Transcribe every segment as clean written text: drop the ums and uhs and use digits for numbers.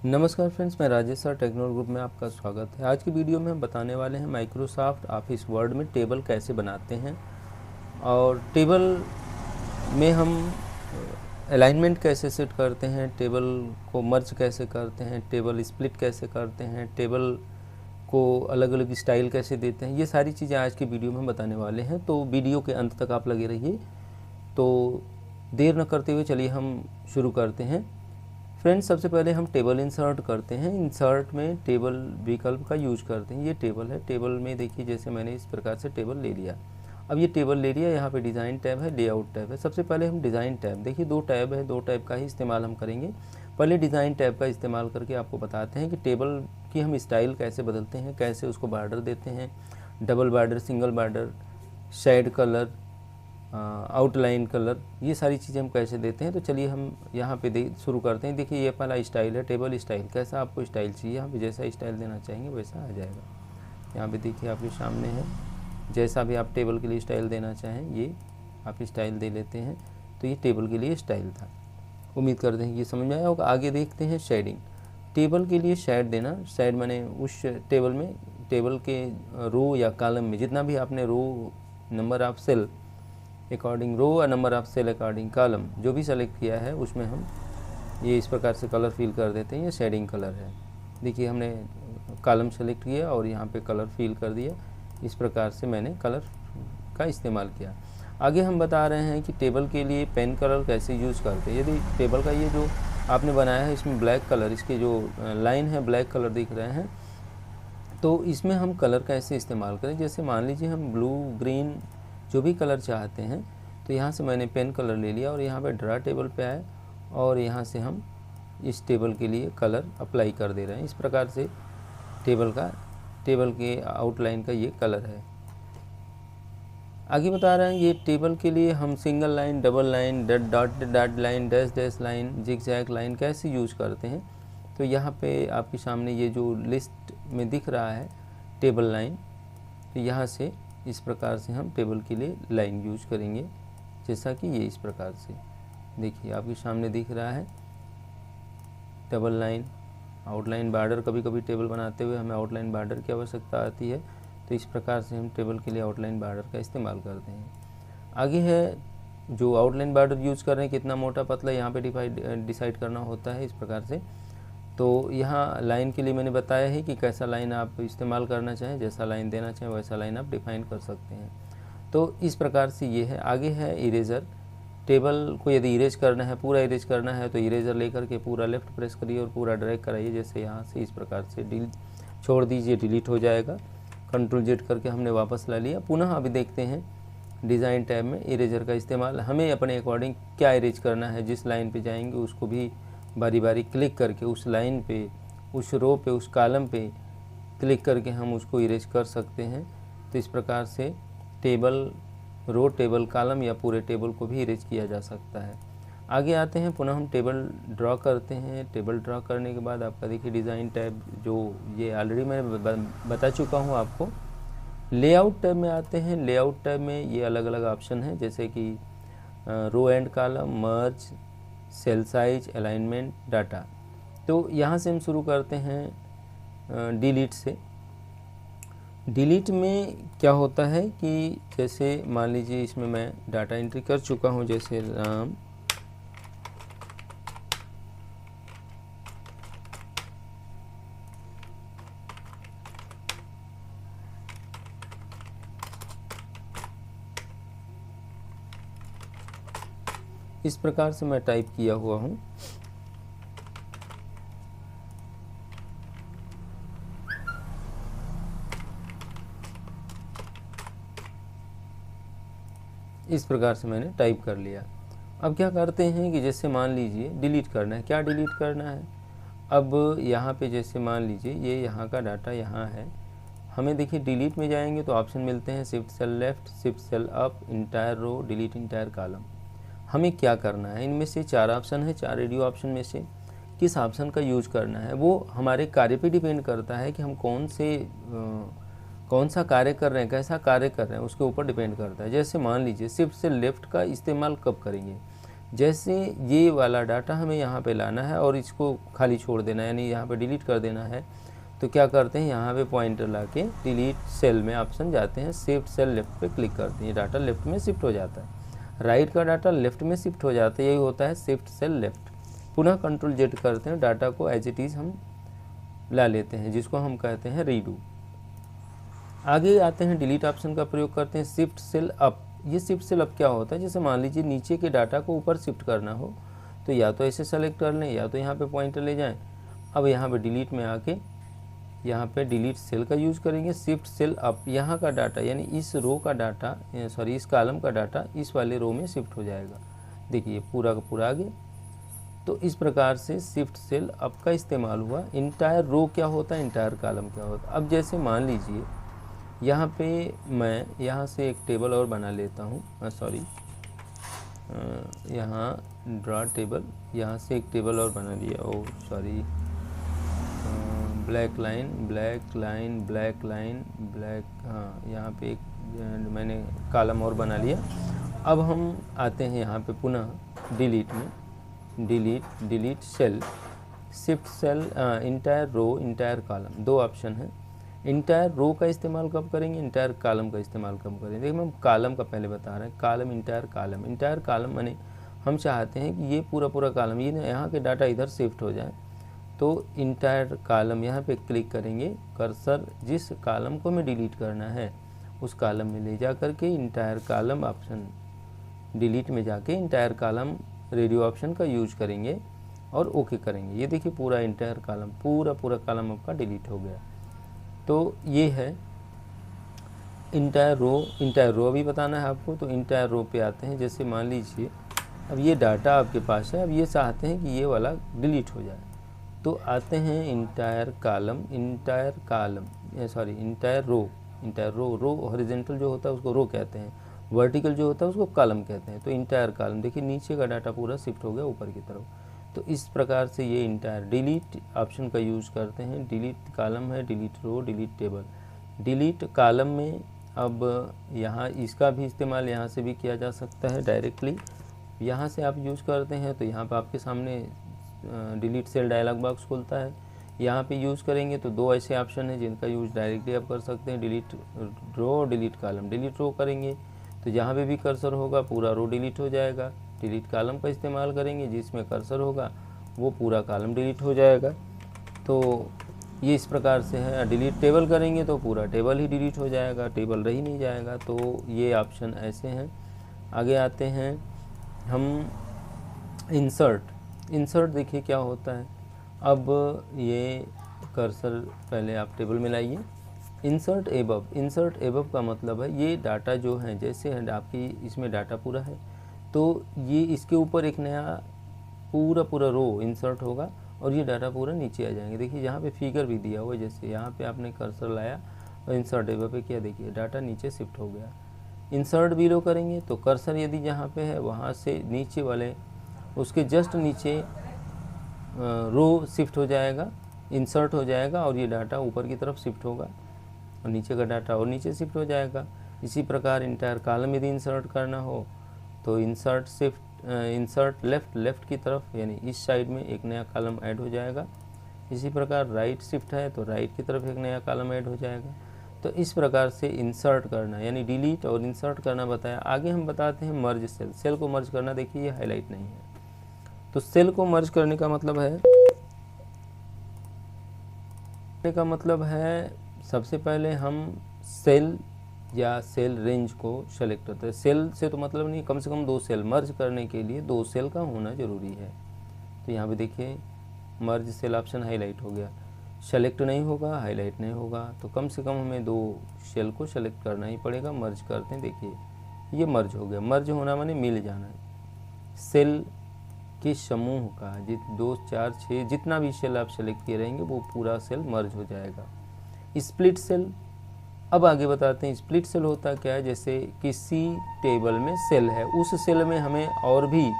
नमस्कार फ्रेंड्स, मैं Rajesh sir technology group में आपका स्वागत है। आज की वीडियो में हम बताने वाले हैं माइक्रोसॉफ्ट ऑफिस वर्ड में टेबल कैसे बनाते हैं और टेबल में हम अलाइनमेंट कैसे सेट करते हैं, टेबल को मर्ज कैसे करते हैं, टेबल स्प्लिट कैसे करते हैं, टेबल को अलग अलग स्टाइल कैसे देते हैं। ये सारी चीज़ें आज की वीडियो में हम बताने वाले हैं, तो वीडियो के अंत तक आप लगे रहिए। तो देर न करते हुए चलिए हम शुरू करते हैं। फ्रेंड्स, सबसे पहले हम टेबल इंसर्ट करते हैं। इंसर्ट में टेबल विकल्प का यूज करते हैं। ये टेबल है, टेबल में देखिए जैसे मैंने इस प्रकार से टेबल ले लिया। अब ये टेबल ले लिया, यहाँ पे डिज़ाइन टैब है, लेआउट टैब है। सबसे पहले हम डिज़ाइन टैब, देखिए दो टैब है, दो टैब का ही इस्तेमाल हम करेंगे। पहले डिज़ाइन टैब का इस्तेमाल करके आपको बताते हैं कि टेबल की हम स्टाइल कैसे बदलते हैं, कैसे उसको बॉर्डर देते हैं, double border, single border, shade colour, outline colour, ये सारी चीज़ें हम कैसे देते हैं। तो चलिए हम यहाँ पे शुरू करते हैं। देखिए ये पहला स्टाइल है, टेबल स्टाइल। कैसा आपको स्टाइल चाहिए, यहाँ पे जैसा स्टाइल देना चाहेंगे वैसा आ जाएगा। यहाँ पे देखिए आपके सामने है, जैसा भी आप टेबल के लिए स्टाइल देना चाहें ये आप स्टाइल दे लेते हैं। तो ये टेबल के लिए स्टाइल था। उम्मीद करते हैं ये समझ में आया होगा। आगे देखते हैं शेडिंग। टेबल के लिए शेड देना, शेड मैंने उस टेबल में, टेबल के रो या कॉलम में जितना भी आपने row, number of cell according row और number of cell according column जो भी सेलेक्ट किया है उसमें हम ये इस प्रकार से कलर फिल कर देते हैं। ये शेडिंग कलर है। देखिए हमने कॉलम सेलेक्ट किया और यहाँ पे कलर फिल कर दिया। इस प्रकार से मैंने कलर का इस्तेमाल किया। आगे हम बता रहे हैं कि टेबल के लिए पेन कलर कैसे यूज़ करते हैं। यदि टेबल का ये जो आपने बनाया है इसमें ब्लैक कलर, इसके जो लाइन है ब्लैक कलर दिख रहे हैं, तो इसमें हम कलर कैसे इस्तेमाल करें। जैसे मान लीजिए हम ब्लू, ग्रीन जो भी कलर चाहते हैं, तो यहाँ से मैंने पेन कलर ले लिया और यहाँ पे ड्रा टेबल पे आए और यहाँ से हम इस टेबल के लिए कलर अप्लाई कर दे रहे हैं। इस प्रकार से टेबल के आउटलाइन का ये कलर है। आगे बता रहे हैं ये टेबल के लिए हम single line, double line, dot line, dash line, zigzag line कैसे यूज करते हैं। तो यहाँ पे आपके सामने ये जो लिस्ट में दिख रहा है टेबल लाइन, तो यहाँ से इस प्रकार से हम टेबल के लिए लाइन यूज करेंगे। जैसा कि ये इस प्रकार से देखिए आपके सामने दिख रहा है डबल लाइन, आउटलाइन बॉर्डर। कभी कभी टेबल बनाते हुए हमें आउटलाइन बॉर्डर की आवश्यकता आती है, तो इस प्रकार से हम टेबल के लिए आउटलाइन बॉर्डर का इस्तेमाल करते हैं। आगे है जो आउटलाइन बॉर्डर यूज कर रहे हैं, कितना मोटा पतला यहाँ पे डिसाइड करना होता है इस प्रकार से। तो यहाँ लाइन के लिए मैंने बताया है कि कैसा लाइन आप इस्तेमाल करना चाहें, जैसा लाइन देना चाहें वैसा लाइन आप डिफाइन कर सकते हैं। तो इस प्रकार से ये है। आगे है इरेजर। टेबल को यदि इरेज करना है, पूरा इरेज करना है, तो इरेजर लेकर के पूरा लेफ़्ट प्रेस करिए और पूरा ड्रैग कराइए। जैसे यहाँ से इस प्रकार से छोड़ दीजिए, डिलीट हो जाएगा। कंट्रोल जेड करके हमने वापस ला लिया। पुनः अभी देखते हैं डिज़ाइन टैब में इरेजर का इस्तेमाल। हमें अपने अकॉर्डिंग क्या इरेज करना है, जिस लाइन पे जाएंगे उसको भी बारी बारी क्लिक करके उस लाइन पे, उस रो पे, उस कॉलम पे क्लिक करके हम उसको इरेज कर सकते हैं। तो इस प्रकार से टेबल, रो, टेबल, कॉलम या पूरे टेबल को भी इरेज किया जा सकता है। आगे आते हैं, पुनः हम टेबल ड्रॉ करते हैं। टेबल ड्रॉ करने के बाद आपका देखिए डिज़ाइन टैब, जो ये ऑलरेडी मैं बता चुका हूँ आपको। लेआउट टैब में आते हैं। लेआउट टैब में ये अलग अलग ऑप्शन है, जैसे कि row and column, merge, cell size, alignment, data. तो यहाँ से हम शुरू करते हैं डिलीट से। डिलीट में क्या होता है कि जैसे मान लीजिए इसमें मैं डाटा एंट्री कर चुका हूँ, जैसे राम, इस प्रकार से मैं टाइप किया हुआ हूँ। इस प्रकार से मैंने टाइप कर लिया। अब क्या करते हैं कि जैसे मान लीजिए डिलीट करना है। क्या डिलीट करना है, अब यहाँ पे जैसे मान लीजिए ये यहाँ का डाटा यहाँ है। हमें देखिए डिलीट में जाएंगे तो ऑप्शन मिलते हैं shift cell left, shift cell up, entire row, delete entire column. हमें क्या करना है, इनमें से 4 ऑप्शन है, 4 रेडियो ऑप्शन में से किस ऑप्शन का यूज करना है वो हमारे कार्य पे डिपेंड करता है कि हम कौन सा कार्य कर रहे हैं, कैसा कार्य कर रहे हैं, उसके ऊपर डिपेंड करता है। जैसे मान लीजिए शिफ्ट से लेफ्ट का इस्तेमाल कब करेंगे, जैसे ये वाला डाटा हमें यहाँ पे लाना है और इसको खाली छोड़ देना है, यानी यहाँ पे डिलीट कर देना है, तो क्या करते हैं, यहाँ पे पॉइंटर ला के डिलीट सेल में ऑप्शन जाते हैं, शिफ्ट सेल लेफ्ट पे क्लिक करते हैं, डाटा लेफ्ट में शिफ्ट हो जाता है, राइट का डाटा लेफ्ट में शिफ्ट हो जाता है, यही होता है शिफ्ट सेल लेफ्ट। पुनः कंट्रोल जेड करते हैं, डाटा को एज इट इज़ हम ला लेते हैं, जिसको हम कहते हैं रीडू। आगे आते हैं डिलीट ऑप्शन का प्रयोग करते हैं, शिफ्ट सेल अप। ये शिफ्ट सेल अप क्या होता है, जैसे मान लीजिए नीचे के डाटा को ऊपर शिफ्ट करना हो तो या तो ऐसे सेलेक्ट कर लें या तो यहाँ पे पॉइंटर ले जाएं। अब यहाँ पे डिलीट में आके यहाँ पे डिलीट सेल का यूज़ करेंगे, शिफ्ट सेल अप, यहाँ का डाटा यानी इस रो का डाटा, सॉरी इस कॉलम का डाटा इस वाले रो में शिफ्ट हो जाएगा। देखिए पूरा का पूरा आ गया। तो इस प्रकार से शिफ्ट सेल अप का इस्तेमाल हुआ। इंटायर रो क्या होता है, इंटायर कॉलम क्या होता है। अब जैसे मान लीजिए यहाँ पे मैं यहाँ से एक टेबल और बना लेता हूँ, सॉरी यहाँ ड्रा टेबल, यहाँ से एक टेबल और बना लिया, oh sorry black line black line black line black, हाँ यहाँ पे एक मैंने कॉलम और बना लिया। अब हम आते हैं यहाँ पे पुनः डिलीट में, delete cell, shift cell, entire row entire column, दो ऑप्शन है। इंटायर रो का इस्तेमाल कब करेंगे, इंटायर कॉलम का इस्तेमाल कब करेंगे। देखिए हम कॉलम का पहले बता रहे हैं, column entire column, entire column माने हम चाहते हैं कि ये पूरा पूरा कॉलम, ये यहाँ के डाटा इधर शिफ्ट हो जाए, तो इंटायर कॉलम यहाँ पे क्लिक करेंगे, कर्सर जिस कॉलम को हमें डिलीट करना है उस कॉलम में ले जा करके इंटायर कॉलम ऑप्शन, डिलीट में जाके इंटायर कॉलम रेडियो ऑप्शन का यूज करेंगे और ओके करेंगे। ये देखिए पूरा इंटायर कॉलम, पूरा पूरा कॉलम आपका डिलीट हो गया। तो ये है इंटायर रो। इंटायर रो भी बताना है आपको, तो इंटायर रो पे आते हैं। जैसे मान लीजिए अब ये डाटा आपके पास है, अब ये चाहते हैं कि ये वाला डिलीट हो जाए, तो आते हैं entire column, entire column sorry entire row, entire row, row horizontal जो होता है उसको रो कहते हैं, वर्टिकल जो होता है उसको कॉलम कहते हैं। तो इंटायर कॉलम देखिए नीचे का डाटा पूरा शिफ्ट हो गया ऊपर की तरफ। तो इस प्रकार से ये इंटायर डिलीट ऑप्शन का यूज़ करते हैं। डिलीट कॉलम है, डिलीट रो, डिलीट टेबल। डिलीट कॉलम में अब यहाँ इसका भी इस्तेमाल यहाँ से भी किया जा सकता है, डायरेक्टली यहाँ से आप यूज़ करते हैं तो यहाँ पर आपके सामने डिलीट सेल डायलॉग बॉक्स खुलता है। यहाँ पे यूज़ करेंगे तो दो ऐसे ऑप्शन हैं जिनका यूज़ डायरेक्टली आप कर सकते हैं, डिलीट रो, डिलीट कॉलम। डिलीट रो करेंगे तो जहाँ पे भी कर्सर होगा पूरा रो डिलीट हो जाएगा। डिलीट कॉलम का इस्तेमाल करेंगे, जिसमें कर्सर होगा वो पूरा कॉलम डिलीट हो जाएगा। तो ये इस प्रकार से है। डिलीट टेबल करेंगे तो पूरा टेबल ही डिलीट हो जाएगा, टेबल रह ही नहीं जाएगा। तो ये ऑप्शन ऐसे हैं। आगे आते हैं हम इंसर्ट। इंसर्ट देखिए क्या होता है। अब ये कर्सर पहले आप टेबल में लाइए, इंसर्ट एबव। इंसर्ट एबव का मतलब है ये डाटा जो है, जैसे है आपकी इसमें डाटा पूरा है तो ये इसके ऊपर एक नया पूरा पूरा रो इंसर्ट होगा और ये डाटा पूरा नीचे आ जाएंगे। देखिए यहाँ पे फिगर भी दिया हुआ है, जैसे यहाँ पे आपने कर्सर लाया और इंसर्ट एबव पे किया, देखिए डाटा नीचे शिफ्ट हो गया। इंसर्ट बिलो करेंगे तो कर्सर यदि जहाँ पे है वहाँ से नीचे वाले उसके जस्ट नीचे रो शिफ्ट हो जाएगा, इंसर्ट हो जाएगा और ये डाटा ऊपर की तरफ शिफ्ट होगा और नीचे का डाटा और नीचे शिफ्ट हो जाएगा। इसी प्रकार इंटायर कॉलम यदि इंसर्ट करना हो तो insert shift insert left, left की तरफ यानी इस साइड में एक नया कॉलम ऐड हो जाएगा। इसी प्रकार राइट शिफ्ट है तो राइट की तरफ एक नया कॉलम ऐड हो जाएगा। तो इस प्रकार से इंसर्ट करना यानी डिलीट और इंसर्ट करना बताया। आगे हम बताते हैं मर्ज सेल। सेल को मर्ज करना, देखिए ये हाईलाइट नहीं है। तो सेल को मर्ज करने का मतलब है सबसे पहले हम सेल या सेल रेंज को सेलेक्ट करते हैं। सेल से तो मतलब नहीं, कम से कम दो सेल मर्ज करने के लिए दो सेल का होना ज़रूरी है। तो यहाँ पे देखिए मर्ज सेल ऑप्शन हाईलाइट हो गया, सेलेक्ट नहीं होगा, हाईलाइट नहीं होगा, तो कम से कम हमें दो सेल को सेलेक्ट करना ही पड़ेगा। मर्ज करते हैं, देखिए ये मर्ज हो गया। मर्ज होना माने मिल जाना है। सेल के समूह का 2, 4, 6 जितना भी सेल आप सेलेक्ट किए रहेंगे वो पूरा सेल मर्ज हो जाएगा। स्प्लिट सेल, अब आगे बताते हैं स्प्लिट सेल होता क्या है। जैसे किसी टेबल में सेल है, उस सेल में हमें और भी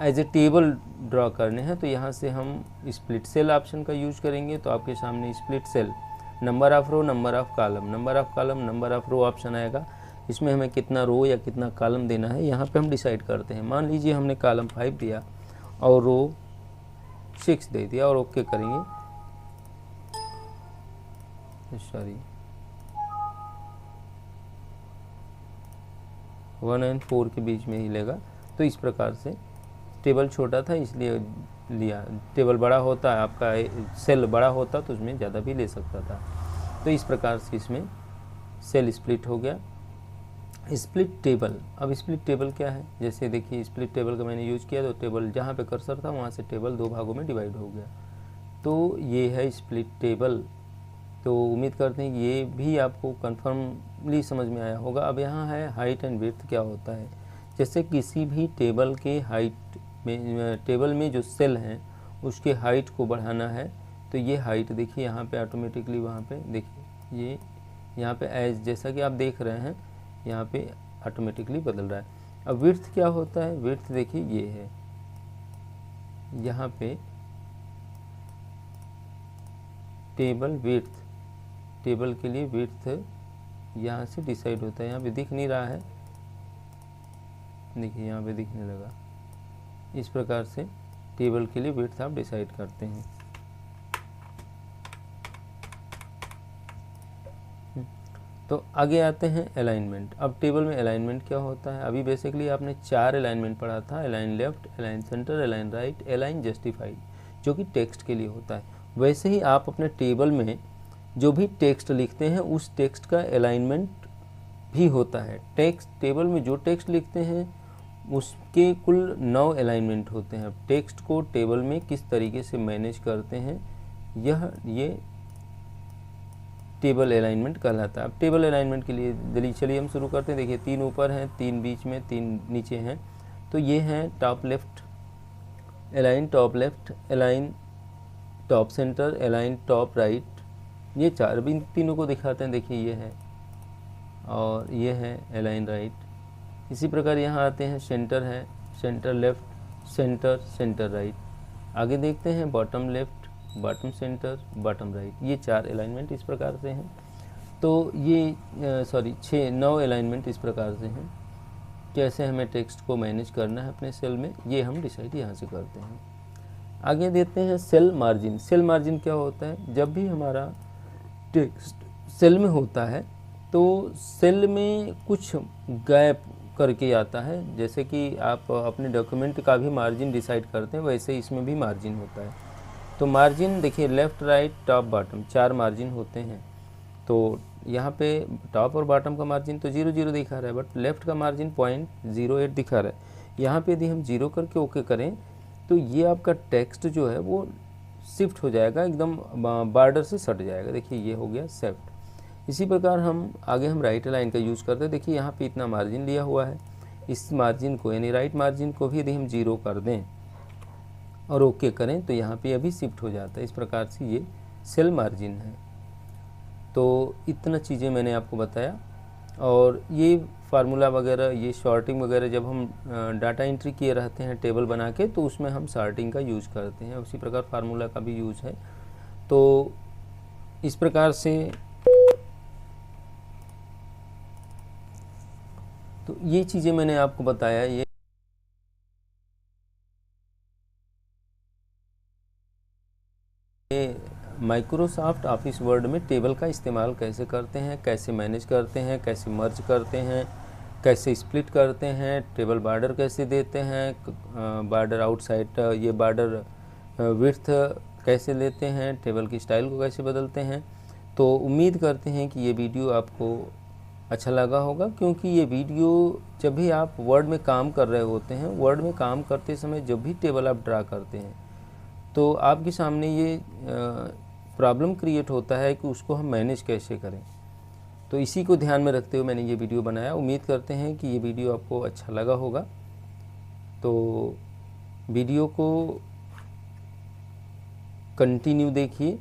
एज ए टेबल ड्रॉ करने हैं, तो यहाँ से हम स्प्लिट सेल ऑप्शन का यूज करेंगे। तो आपके सामने split cell, number of row, number of column, number of column, number of row option आएगा। इसमें हमें कितना रो या कितना कॉलम देना है यहाँ पे हम डिसाइड करते हैं। मान लीजिए हमने कॉलम 5 दिया और रो 6 दे दिया और ओके करेंगे, सॉरी 1 और 4 के बीच में ही लेगा। तो इस प्रकार से टेबल छोटा था इसलिए लिया, टेबल बड़ा होता है आपका, सेल बड़ा होता तो उसमें ज़्यादा भी ले सकता था। तो इस प्रकार से इसमें सेल स्प्लिट हो गया। स्प्लिट टेबल, अब स्प्लिट टेबल क्या है, जैसे देखिए स्प्लिट टेबल का मैंने यूज किया तो टेबल जहाँ पे कर्सर था वहाँ से टेबल 2 भागों में डिवाइड हो गया। तो ये है स्प्लिट टेबल। तो उम्मीद करते हैं कि ये भी आपको कन्फर्मली समझ में आया होगा। अब यहाँ है हाइट एंड विड्थ क्या होता है। जैसे किसी भी टेबल के हाइट में, टेबल में जो सेल हैं उसके हाइट को बढ़ाना है तो ये हाइट देखिए यहाँ पे ऑटोमेटिकली, वहाँ पे देखिए ये यहाँ पे एज जैसा कि आप देख रहे हैं यहाँ पे ऑटोमेटिकली बदल रहा है। अब विड्थ क्या होता है, विड्थ देखिए ये है, यहाँ पे टेबल विड्थ, टेबल के लिए विड्थ यहाँ से डिसाइड होता है। यहाँ पे दिख नहीं रहा है, देखिए यहाँ पे दिखने लगा। इस प्रकार से टेबल के लिए विड्थ आप डिसाइड करते हैं। तो आगे आते हैं अलाइनमेंट। अब टेबल में अलाइनमेंट क्या होता है। अभी बेसिकली आपने 4 अलाइनमेंट पढ़ा था, align left, align centre, align right, align justified, जो कि टेक्स्ट के लिए होता है। वैसे ही आप अपने टेबल में जो भी टेक्स्ट लिखते हैं उस टेक्स्ट का अलाइनमेंट भी होता है। टेक्स्ट टेबल में जो टेक्स्ट लिखते हैं उसके कुल 9 अलाइनमेंट होते हैं। टेक्स्ट को टेबल में किस तरीके से मैनेज करते हैं ये टेबल अलाइनमेंट कहलाता है। अब टेबल अलाइनमेंट के लिए चलिए हम शुरू करते हैं। देखिए 3 ऊपर हैं, 3 बीच में, 3 नीचे हैं। तो ये हैं top left, align top left, align top centre, align top right, ये 4 भी तीनों को दिखाते हैं। देखिए ये है और ये है अलाइन राइट। इसी प्रकार यहाँ आते हैं, सेंटर है, centre left, centre, centre right. आगे देखते हैं bottom left, bottom centre, bottom right. ये 4 अलाइनमेंट इस प्रकार से हैं। तो ये 9 अलाइनमेंट इस प्रकार से हैं। कैसे हमें टेक्स्ट को मैनेज करना है अपने सेल में, ये हम डिसाइड यहाँ से करते हैं। आगे देते हैं सेल मार्जिन। सेल मार्जिन क्या होता है, जब भी हमारा टेक्स्ट सेल में होता है तो सेल में कुछ गैप करके आता है। जैसे कि आप अपने डॉक्यूमेंट का भी मार्जिन डिसाइड करते हैं, वैसे इसमें भी मार्जिन होता है। तो मार्जिन देखिए left, right, top, bottom, 4 margin होते हैं। तो यहाँ पे टॉप और बॉटम का मार्जिन तो 0 0 दिखा रहा है, बट लेफ़्ट का मार्जिन 0.08 दिखा रहा है। यहाँ पे यदि हम 0 करके ओके करें तो ये आपका टेक्स्ट जो है वो शिफ्ट हो जाएगा, एकदम बॉर्डर से सट जाएगा। देखिए ये हो गया शिफ्ट। इसी प्रकार हम राइट अलाइन का यूज़ करते हैं। देखिए यहाँ पे इतना मार्जिन लिया हुआ है, इस मार्जिन को यानी राइट मार्जिन को भी यदि हम 0 कर दें और ओके करें तो यहाँ पे अभी शिफ्ट हो जाता है। इस प्रकार से ये सेल मार्जिन है। तो इतना चीज़ें मैंने आपको बताया। और ये फार्मूला वगैरह, ये शॉर्टिंग वगैरह जब हम डाटा एंट्री किए रहते हैं टेबल बना के, तो उसमें हम शॉर्टिंग का यूज़ करते हैं। उसी प्रकार फार्मूला का भी यूज़ है। तो इस प्रकार से तो ये चीज़ें मैंने आपको बताया। ये माइक्रोसॉफ्ट ऑफिस वर्ड में टेबल का इस्तेमाल कैसे करते हैं, कैसे मैनेज करते हैं, कैसे मर्ज करते हैं, कैसे स्प्लिट करते हैं, टेबल बॉर्डर कैसे देते हैं, बॉर्डर आउटसाइड, ये बॉर्डर विड्थ कैसे लेते हैं, टेबल की स्टाइल को कैसे बदलते हैं। तो उम्मीद करते हैं कि ये वीडियो आपको अच्छा लगा होगा, क्योंकि ये वीडियो जब भी आप वर्ड में काम कर रहे होते हैं, वर्ड में काम करते समय जब भी टेबल आप ड्रा करते हैं तो आपके सामने ये प्रॉब्लम क्रिएट होता है कि उसको हम मैनेज कैसे करें। तो इसी को ध्यान में रखते हुए मैंने ये वीडियो बनाया। उम्मीद करते हैं कि ये वीडियो आपको अच्छा लगा होगा। तो वीडियो को कंटिन्यू देखिए।